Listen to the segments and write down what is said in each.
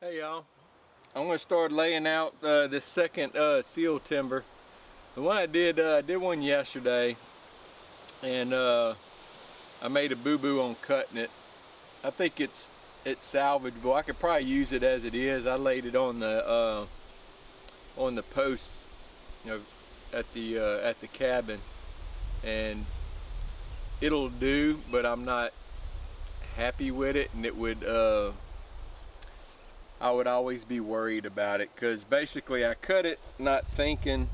Hey y'all, I'm going to start laying out this second seal timber. The one I did one yesterday, and I made a boo-boo on cutting it. I think it's salvageable. I could probably use it as it is. I laid it on the posts, you know, at the cabin, and it'll do. But I'm not happy with it, and it would. I would always be worried about it, because basically I cut it not thinking.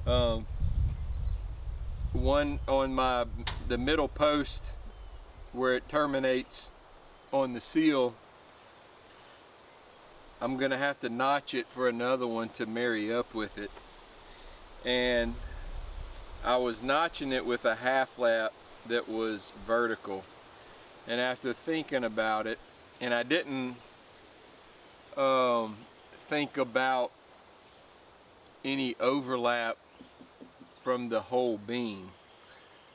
One on the middle post where it terminates on the seal, I'm gonna have to notch it for another one to marry up with it, and I was notching it with a half lap that was vertical, and after thinking about it, and I didn't think about any overlap from the whole beam.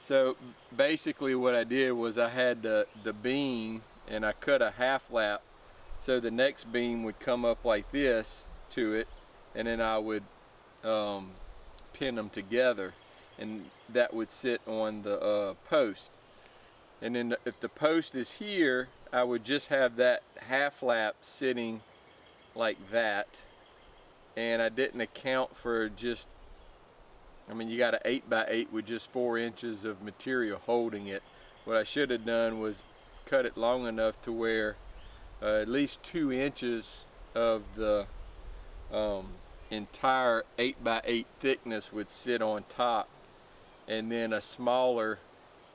So basically what I did was I had the beam, and I cut a half lap so the next beam would come up like this to it, and then I would pin them together, and that would sit on the post. And then if the post is here, I would just have that half lap sitting like that, and I didn't account for just, I mean, you got an 8x8 with just 4 inches of material holding it. What I should have done was cut it long enough to where at least 2 inches of the entire 8x8 thickness would sit on top, and then a smaller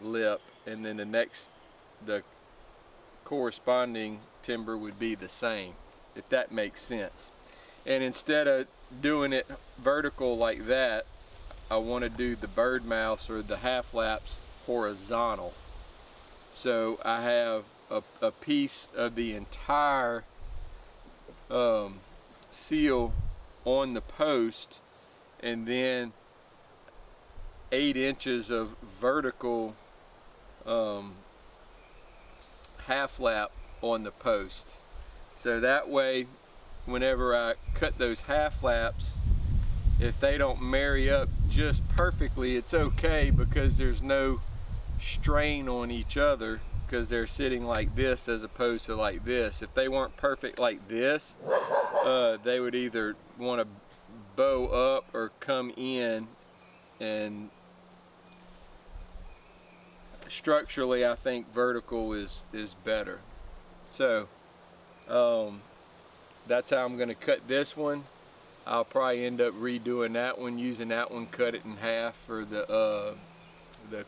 lip, and then the corresponding timber would be the same, if that makes sense. And instead of doing it vertical like that, I want to do the bird mouths or the half laps horizontal. So I have a piece of the entire seal on the post, and then 8 inches of vertical half lap on the post. So that way, whenever I cut those half laps, if they don't marry up just perfectly, it's okay, because there's no strain on each other, because they're sitting like this as opposed to like this. If they weren't perfect like this, they would either want to bow up or come in, and structurally I think vertical is better. So that's how I'm going to cut this one. I'll probably end up redoing that one, using that one, cut it in half for the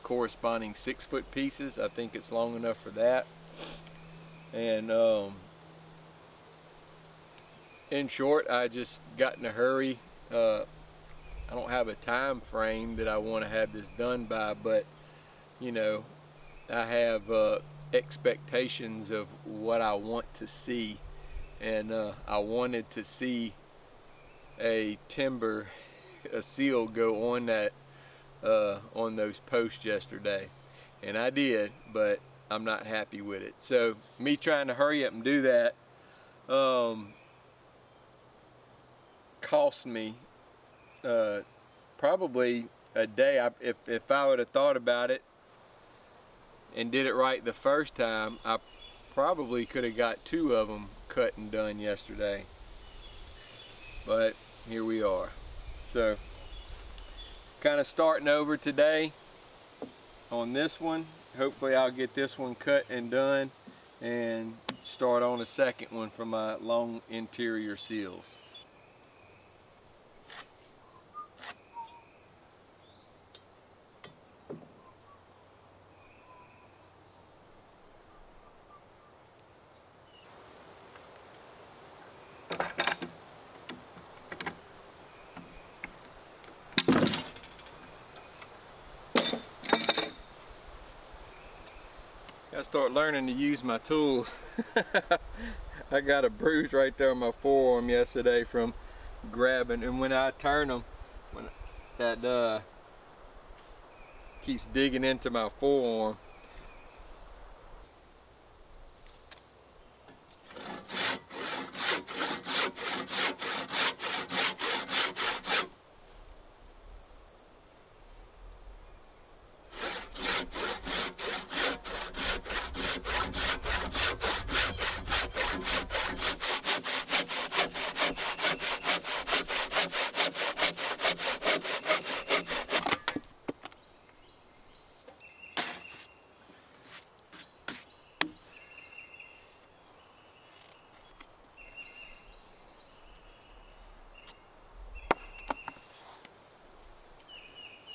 corresponding 6-foot pieces. I think it's long enough for that. And in short, I just got in a hurry. I don't have a time frame that I want to have this done by, but you know, I have expectations of what I want to see, and I wanted to see a seal go on that on those posts yesterday, and I did, but I'm not happy with it. So me trying to hurry up and do that cost me probably a day. If I would have thought about it and did it right the first time, I probably could have got 2 of them cut and done yesterday. But here we are. So kind of starting over today on this one. Hopefully I'll get this one cut and done, and start on a second one for my long interior seals. I start learning to use my tools. I got a bruise right there on my forearm yesterday from grabbing, and when I turn them, when that keeps digging into my forearm.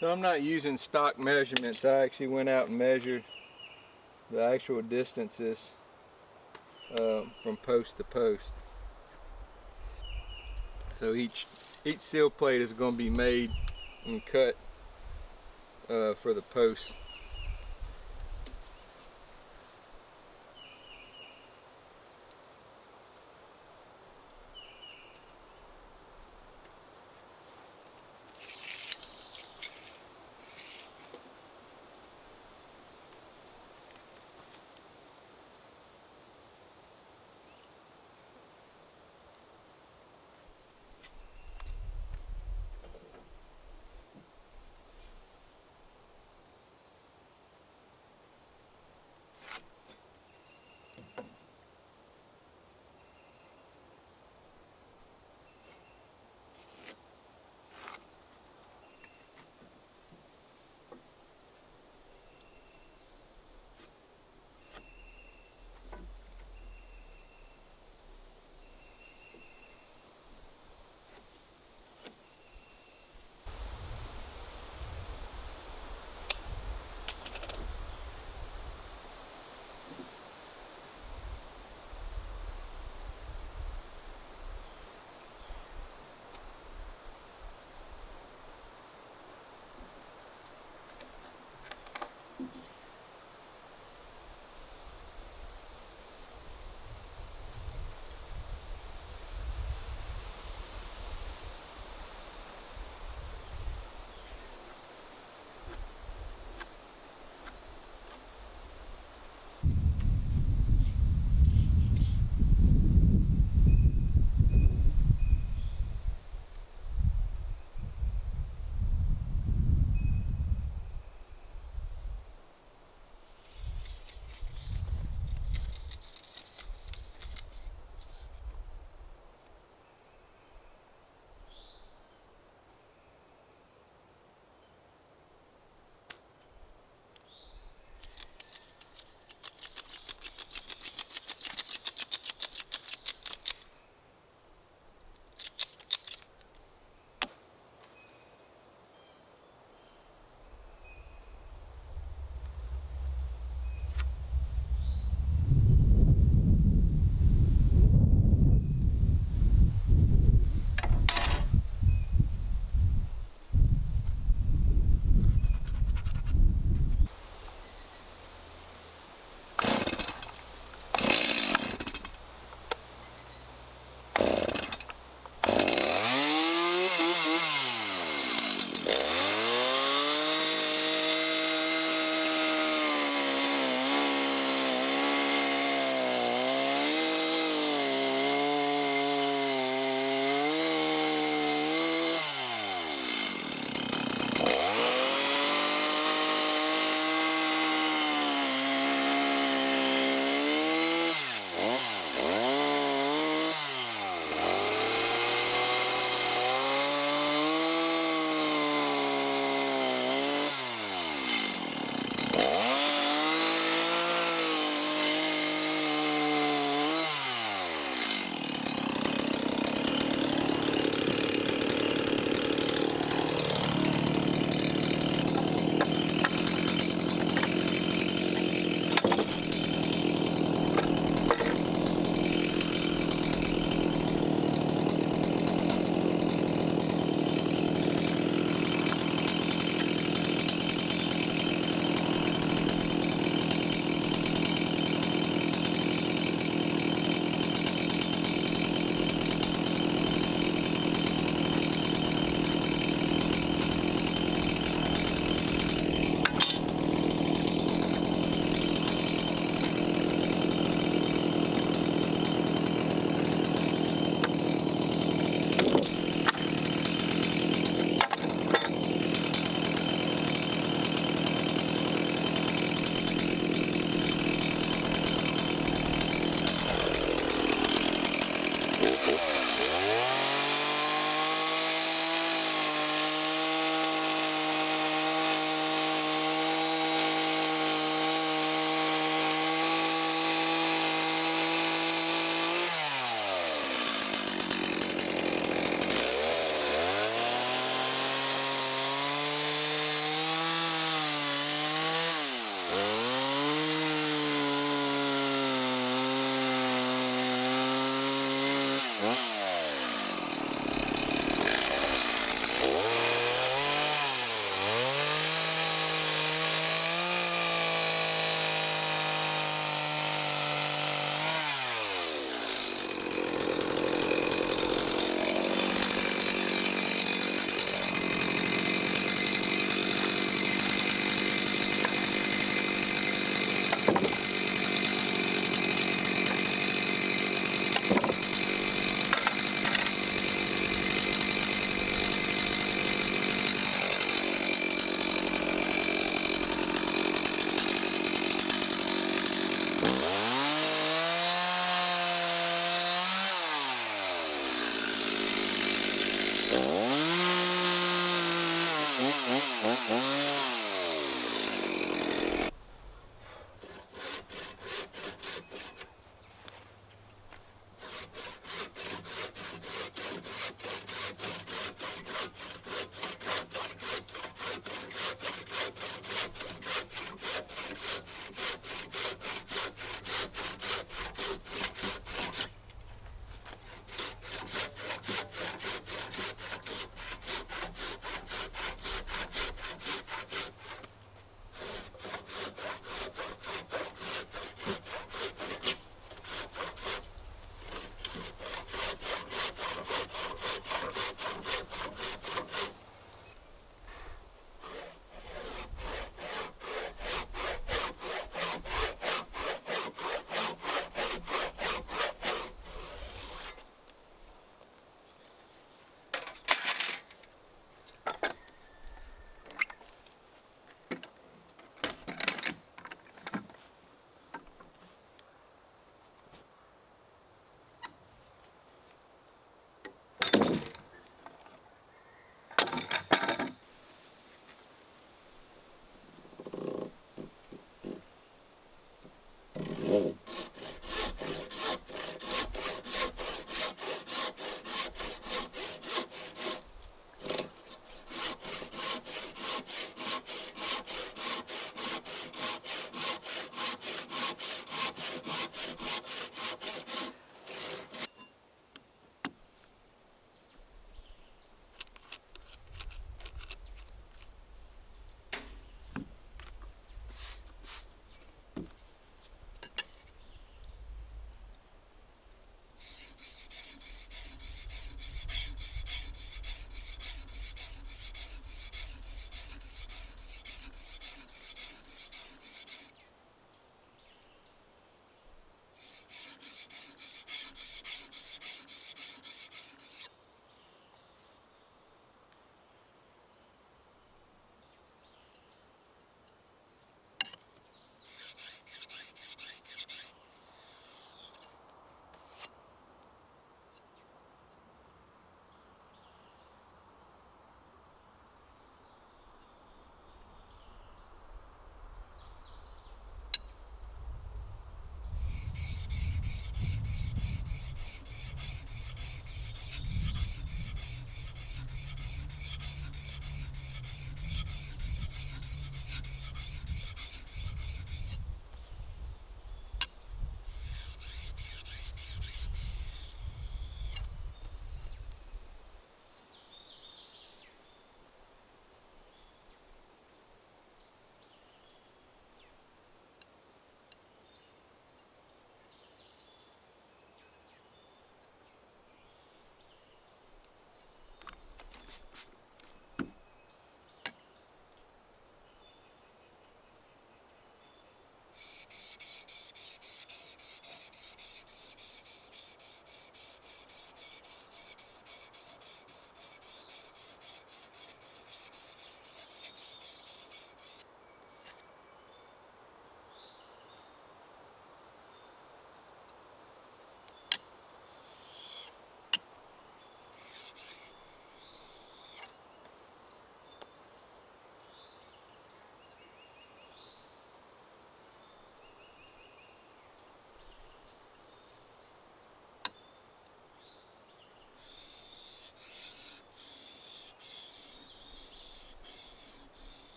So I'm not using stock measurements. I actually went out and measured the actual distances from post to post. So each sill plate is going to be made and cut for the post.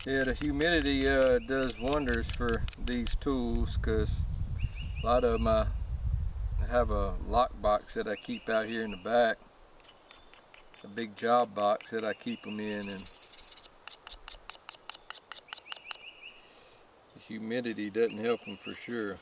Yeah, the humidity does wonders for these tools, because a lot of them I have a lock box that I keep out here in the back, a big job box that I keep them in, and the humidity doesn't help them for sure.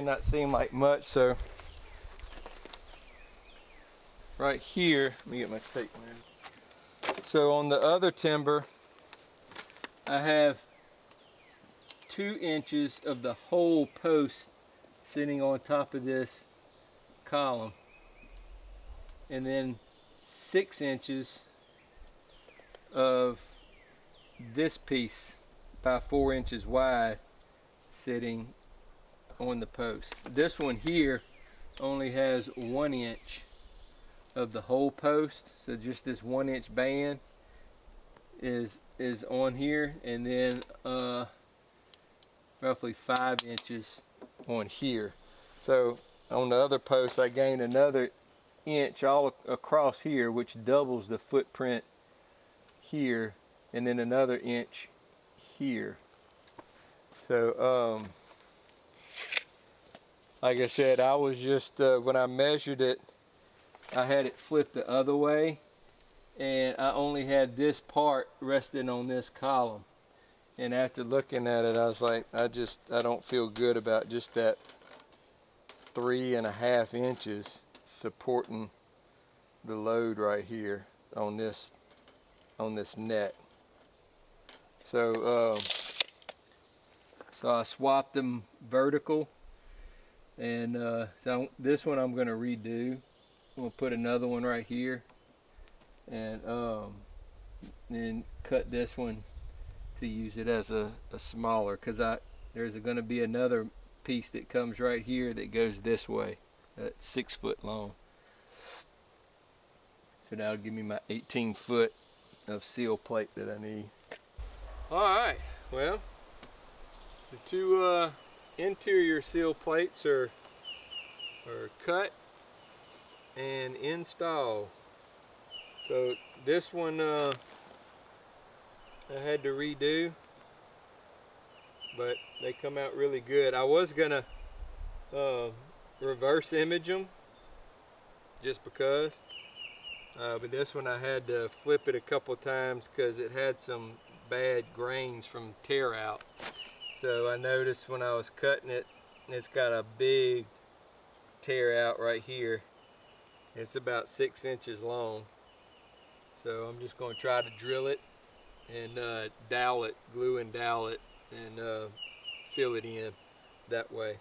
not seem like much. So right here, let me get my tape measure. So on the other timber, I have 2 inches of the whole post sitting on top of this column, and then 6 inches of this piece by 4 inches wide sitting on the post. This one here only has 1 inch of the whole post, so just this 1 inch band is on here, and then roughly 5 inches on here. So on the other post I gained another inch all across here, which doubles the footprint here, and then another inch here. So like I said, I was just when I measured it, I had it flipped the other way, and I only had this part resting on this column. And after looking at it, I was like, I don't feel good about just that 3.5 inches supporting the load right here on this net. So I swapped them vertical, and so this one I'm going to redo. I'm going to put another one right here, and then cut this one to use it as a smaller, because there's going to be another piece that comes right here that goes this way, that's 6 foot long. So that'll give me my 18 foot of sill plate that I need. Alright, well, the 2 interior sill plates are cut and installed. So this one I had to redo, but they come out really good. I was gonna reverse image them just because, but this one I had to flip it a couple times because it had some bad grains from tear out. So I noticed when I was cutting it, it's got a big tear out right here. It's about 6 inches long. So I'm just going to try to drill it and dowel it, glue and dowel it, and fill it in that way.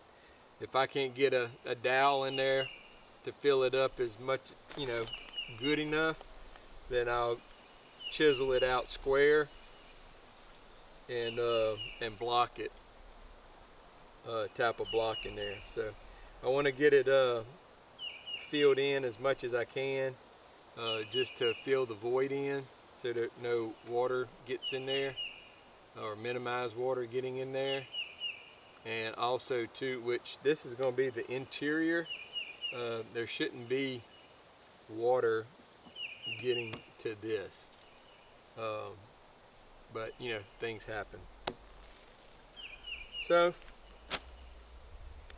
If I can't get a dowel in there to fill it up as much, good enough, then I'll chisel it out square and block it, tap a block in there. So I want to get it filled in as much as I can, just to fill the void in so that no water gets in there, or minimize water getting in there. And also too, which this is going to be the interior, there shouldn't be water getting to this, but things happen. So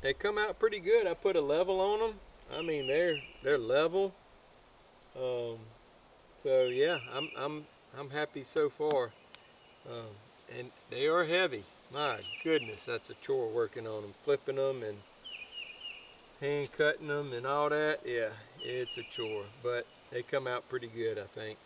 they come out pretty good. I put a level on them. I mean, they're level. So yeah, I'm happy so far. And they are heavy. My goodness, that's a chore working on them, flipping them and hand cutting them and all that. Yeah, it's a chore, but they come out pretty good, I think.